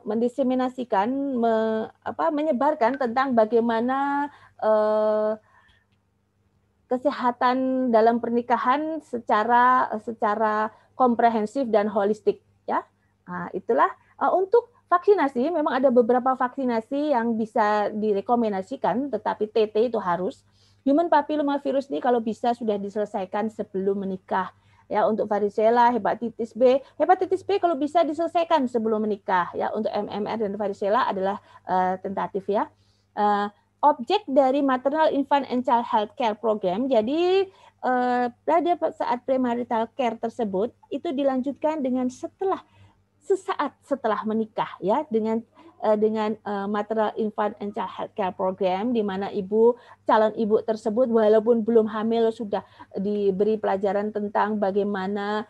mendiseminasikan, menyebarkan tentang bagaimana kesehatan dalam pernikahan secara komprehensif dan holistik ya. Nah, itulah untuk vaksinasi, memang ada beberapa vaksinasi yang bisa direkomendasikan, tetapi TT itu harus. Human papillomavirus ini kalau bisa sudah diselesaikan sebelum menikah. Ya, untuk varicella, hepatitis B kalau bisa diselesaikan sebelum menikah ya. Untuk MMR dan varicella adalah tentatif ya. Objek dari Maternal Infant and Child Health Care Program. Jadi pada saat premarital care tersebut itu dilanjutkan dengan sesaat setelah menikah ya, dengan Maternal Infant and Child Health Care Program, di mana calon ibu tersebut walaupun belum hamil sudah diberi pelajaran tentang bagaimana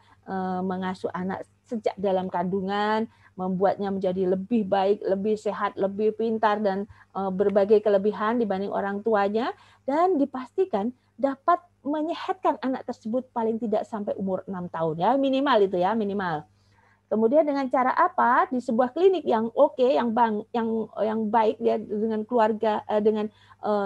mengasuh anak sejak dalam kandungan, membuatnya menjadi lebih baik, lebih sehat, lebih pintar, dan berbagai kelebihan dibanding orang tuanya, dan dipastikan dapat menyehatkan anak tersebut paling tidak sampai umur 6 tahun ya, minimal itu ya, minimal. Kemudian dengan cara apa? Di sebuah klinik yang oke, yang baik ya, dengan keluarga, dengan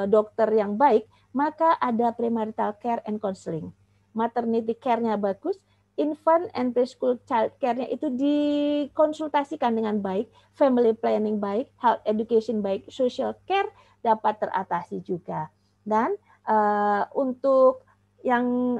dokter yang baik, maka ada premarital care and counseling. Maternity care-nya bagus, infant and preschool child care-nya itu dikonsultasikan dengan baik, family planning baik, health education baik, social care dapat teratasi juga. Dan untuk yang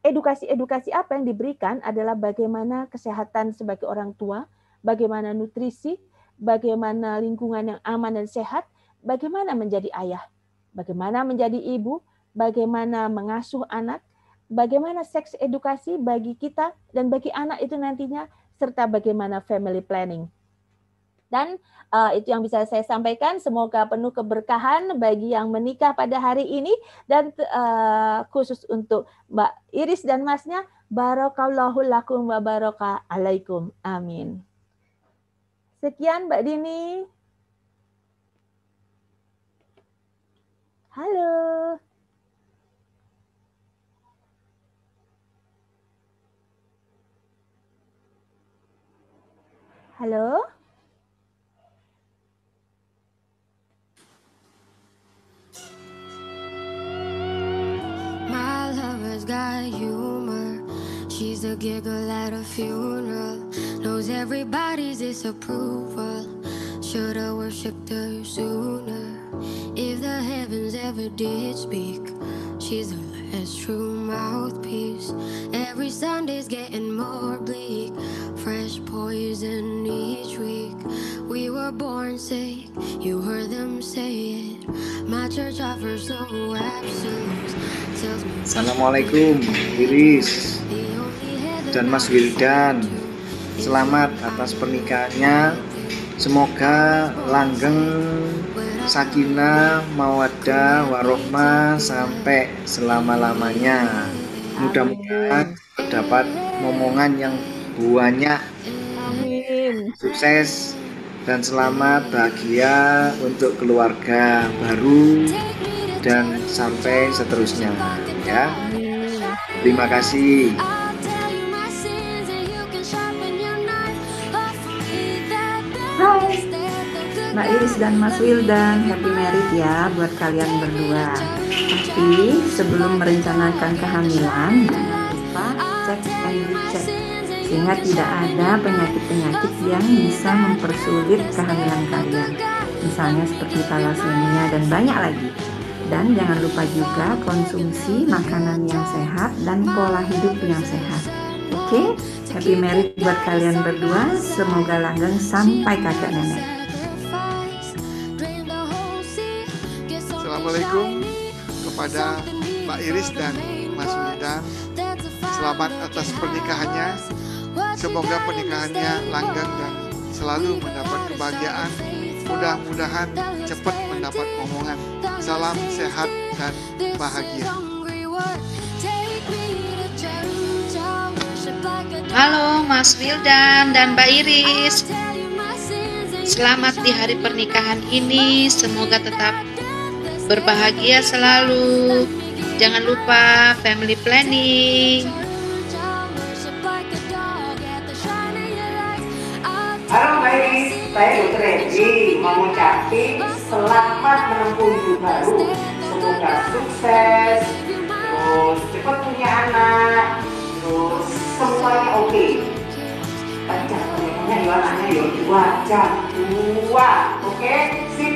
edukasi apa yang diberikan adalah bagaimana kesehatan sebagai orang tua, bagaimana nutrisi, bagaimana lingkungan yang aman dan sehat, bagaimana menjadi ayah, bagaimana menjadi ibu, bagaimana mengasuh anak, bagaimana seks edukasi bagi kita dan bagi anak itu nantinya, serta bagaimana family planning. Dan itu yang bisa saya sampaikan. Semoga penuh keberkahan bagi yang menikah pada hari ini, dan khusus untuk Mbak Iris dan Masnya, barakallahu lakum wa baraka alaikum. Amin. Sekian Mbak Dini. Halo. Halo. My lover's got humor. She's a giggle at a funeral. Knows everybody's disapproval. Should've worshipped her sooner. If the heavens ever did speak, she's the last true mouthpiece. Every Sunday's getting more bleak. Fresh poison each week. We were born sick, you heard them say it. My church offers no absolutes. Assalamualaikum Iris dan Mas Wildan. Selamat atas pernikahannya. Semoga langgeng, sakinah, mawaddah, warohmah sampai selama-lamanya. Mudah-mudahan dapat momongan yang banyak. Amin. Sukses dan selamat, bahagia untuk keluarga baru dan sampai seterusnya ya. Terima kasih. Hai Mbak Iris dan Mas Wildan, happy married ya buat kalian berdua. Tapi sebelum merencanakan kehamilan, jangan lupa cek and recheck sehingga tidak ada penyakit-penyakit yang bisa mempersulit kehamilan kalian. Misalnya seperti thalassemia dan banyak lagi. Dan jangan lupa juga konsumsi makanan yang sehat dan pola hidup yang sehat. Oke, happy married buat kalian berdua. Semoga langgeng sampai kakek nenek. Assalamualaikum kepada Mbak Iris dan Mas Wildan. Selamat atas pernikahannya. Semoga pernikahannya langgeng dan selalu mendapat kebahagiaan. Mudah-mudahan cepat mendapat omongan. Salam sehat dan bahagia. Halo Mas Wildan dan Mbak Iris. Selamat di hari pernikahan ini. Semoga tetap berbahagia selalu. Jangan lupa family planning. Halo Mbak Iris, saya Dr. Edi mau ngucapin selamat menempuh hidup baru. Semoga sukses, terus cepat punya anak, terus semuanya oke. Tapi jangan banyak ya anaknya ya dua, oke? Sip.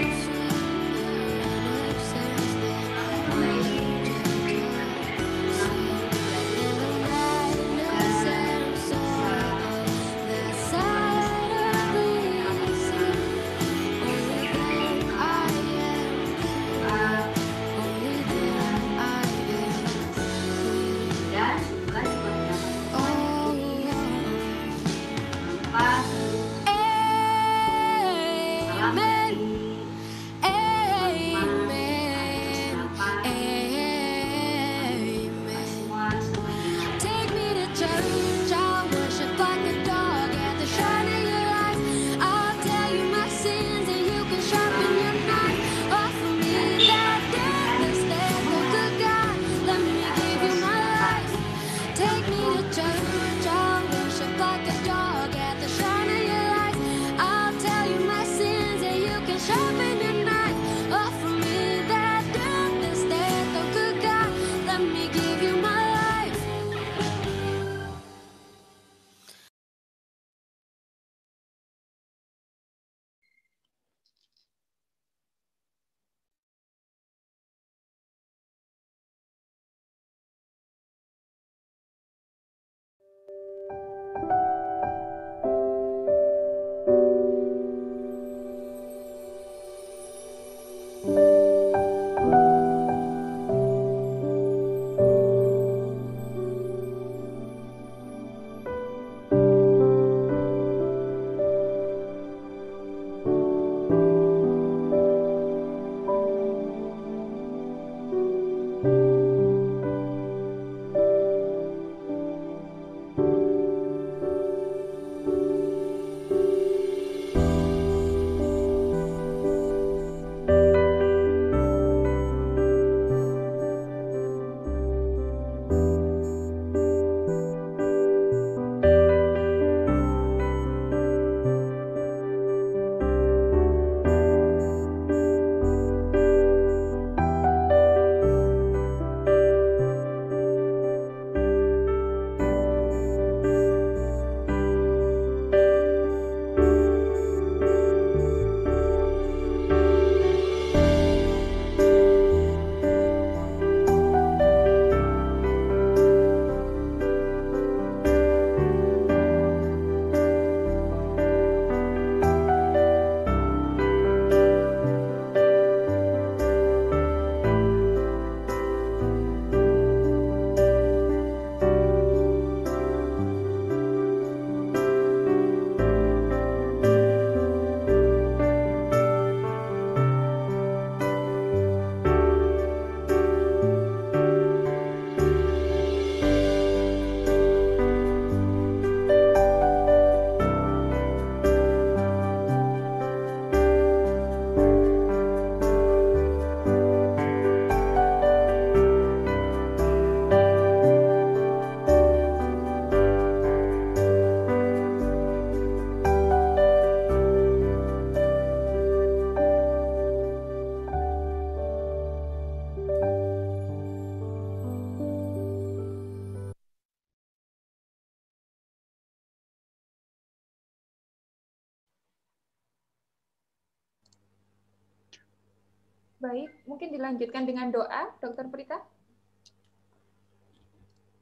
Baik, mungkin dilanjutkan dengan doa, Dokter Prita.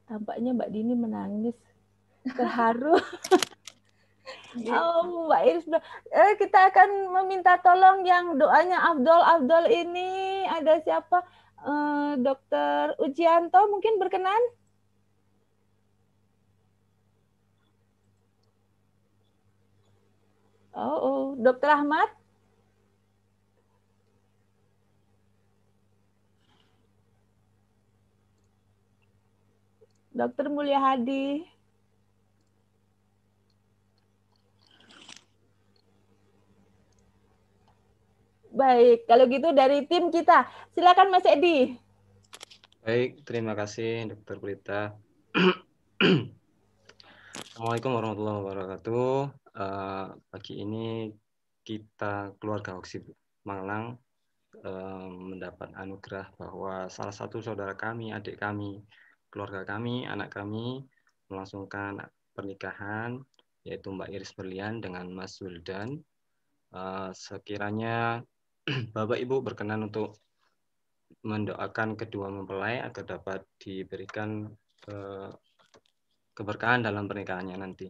Tampaknya Mbak Dini menangis, terharu. Oh, Mbak Iris, kita akan meminta tolong yang doanya Afdol ini. Ada siapa? Dokter Ujianto mungkin berkenan? Oh, Dokter Ahmad? Dokter Mulia Hadi. Baik, kalau gitu dari tim kita. Silakan Mas Edi. Baik, terima kasih Dokter Prita. Assalamualaikum warahmatullahi wabarakatuh. Pagi ini kita keluarga Hoksi Malang mendapat anugerah bahwa salah satu saudara kami, adik kami, keluarga kami, anak kami melangsungkan pernikahan, yaitu Mbak Iris Berlian dengan Mas Wildan. Sekiranya Bapak Ibu berkenan untuk mendoakan kedua mempelai agar dapat diberikan keberkahan dalam pernikahannya nanti.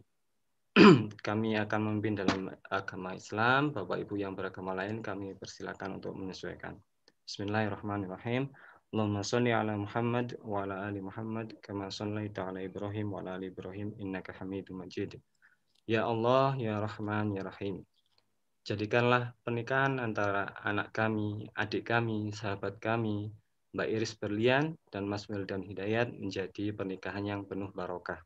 Kami akan memimpin dalam agama Islam. Bapak Ibu yang beragama lain kami persilakan untuk menyesuaikan. Bismillahirrahmanirrahim. Allahumma sholli ala Muhammad wa ala ali Muhammad kama shallaita ala Ibrahim wa ala ali Ibrahim innaka Hamidum Majid. Ya Allah, ya Rahman, ya Rahim. Jadikanlah pernikahan antara anak kami, adik kami, sahabat kami, Mbak Iris Berlian dan Mas Wildan Hidayat menjadi pernikahan yang penuh barokah.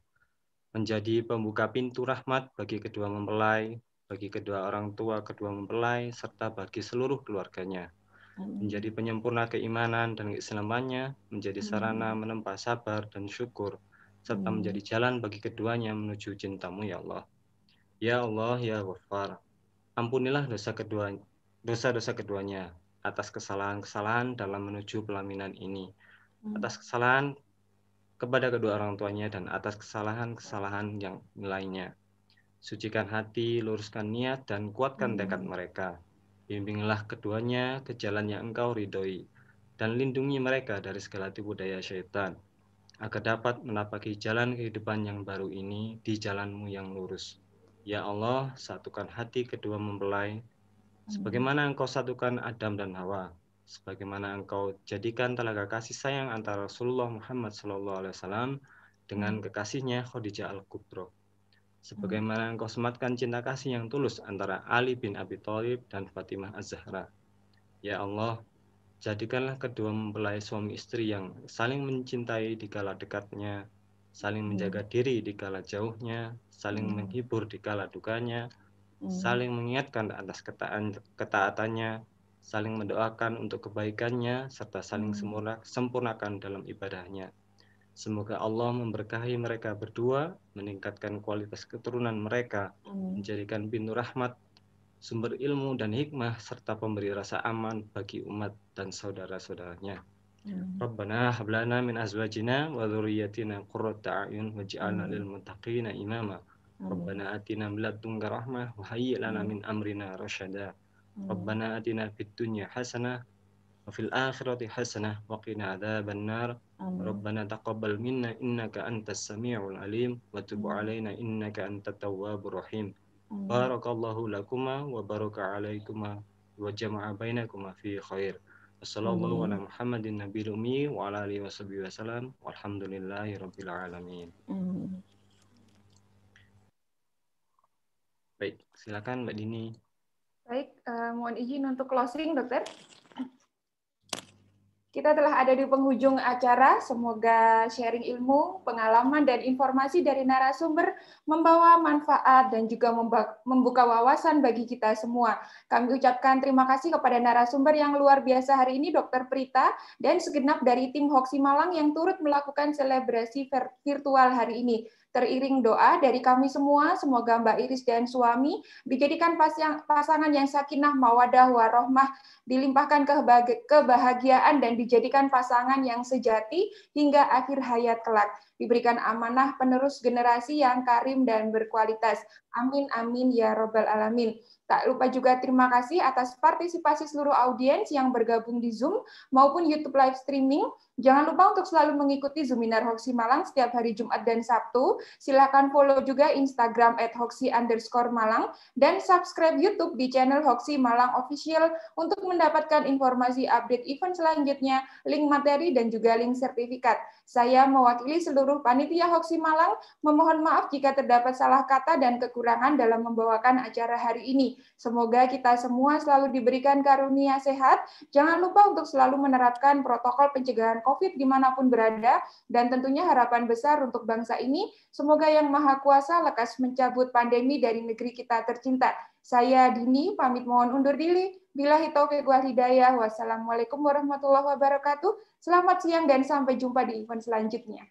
Menjadi pembuka pintu rahmat bagi kedua mempelai, bagi kedua orang tua kedua mempelai, serta bagi seluruh keluarganya. Menjadi penyempurna keimanan dan keislamannya, menjadi sarana menempa sabar dan syukur, serta menjadi jalan bagi keduanya menuju cintamu ya Allah. Ya Allah, ya Ghaffar, ampunilah dosa-dosa keduanya atas kesalahan-kesalahan dalam menuju pelaminan ini, atas kesalahan kepada kedua orang tuanya dan atas kesalahan-kesalahan yang lainnya. Sucikan hati, luruskan niat, dan kuatkan tekad mereka. Bimbinglah keduanya ke jalan yang Engkau ridhoi, dan lindungi mereka dari segala tipu daya syaitan, agar dapat menapaki jalan kehidupan yang baru ini di jalan-Mu yang lurus. Ya Allah, satukan hati kedua mempelai, sebagaimana Engkau satukan Adam dan Hawa, sebagaimana Engkau jadikan telaga kasih sayang antara Rasulullah Muhammad SAW dengan kekasihnya Khadijah Al-Kubra, sebagaimana Engkau sematkan cinta kasih yang tulus antara Ali bin Abi Thalib dan Fatimah Az-Zahra. Ya Allah, jadikanlah kedua mempelai suami istri yang saling mencintai di kala dekatnya, saling menjaga diri di kala jauhnya, saling menghibur di kala dukanya, saling mengingatkan atas ketaatannya, saling mendoakan untuk kebaikannya, serta saling sempurnakan dalam ibadahnya. Semoga Allah memberkahi mereka berdua, meningkatkan kualitas keturunan mereka, menjadikan pintu rahmat, sumber ilmu dan hikmah, serta pemberi rasa aman bagi umat dan saudara-saudaranya. Rabbana hab lana min azwajina wa dzurriyyatina qurrata a'yun waj'alna lil muttaqina imama. Rabbana atina min ladunka rahmah wa hayyi' lana min amrina rasyada. Rabbana atina fid dunya hasanah wa fil akhirati hasanah wa qina adzabannar. Rabbana taqabbal minna innaka antas samiul alim wa tub 'alaina innaka antat tawwabur rahim. Barakallahu lakuma wa baraka 'alaikuma wa jama'a bainakuma fi khair. Wassallallahu ala Muhammadin nabiyil ummi wa ala alihi washabihi wasallam walhamdulillahi rabbil alamin. Baik, silakan Mbak Dini. Baik, mohon izin untuk closing, Dokter. Kita telah ada di penghujung acara. Semoga sharing ilmu, pengalaman, dan informasi dari narasumber membawa manfaat dan juga membuka wawasan bagi kita semua. Kami ucapkan terima kasih kepada narasumber yang luar biasa hari ini, Dr. Prita, dan segenap dari tim Hoksi Malang yang turut melakukan selebrasi virtual hari ini. Teriring doa dari kami semua, semoga Mbak Iris dan suami dijadikan pasangan yang sakinah, mawadah, warohmah, dilimpahkan kebahagiaan dan dijadikan pasangan yang sejati hingga akhir hayat kelak. diberikan amanah penerus generasi yang karim dan berkualitas. Amin, amin, ya Robbal Alamin. Tak lupa juga terima kasih atas partisipasi seluruh audiens yang bergabung di Zoom maupun YouTube live streaming. Jangan lupa untuk selalu mengikuti Zoominar Hoxi Malang setiap hari Jumat dan Sabtu. Silakan follow juga Instagram @hoxi_malang dan subscribe YouTube di channel Hoxi Malang Official untuk mendapatkan informasi update event selanjutnya, link materi, dan juga link sertifikat. Saya mewakili seluruh panitia Hoxi Malang, memohon maaf jika terdapat salah kata dan kekurangan dalam membawakan acara hari ini. Semoga kita semua selalu diberikan karunia sehat. Jangan lupa untuk selalu menerapkan protokol pencegahan COVID dimanapun berada, dan tentunya harapan besar untuk bangsa ini, semoga Yang Maha Kuasa lekas mencabut pandemi dari negeri kita tercinta. Saya Dini, pamit mohon undur diri. Billahi taufiq wal hidayah. Wassalamualaikum warahmatullahi wabarakatuh. Selamat siang dan sampai jumpa di event selanjutnya.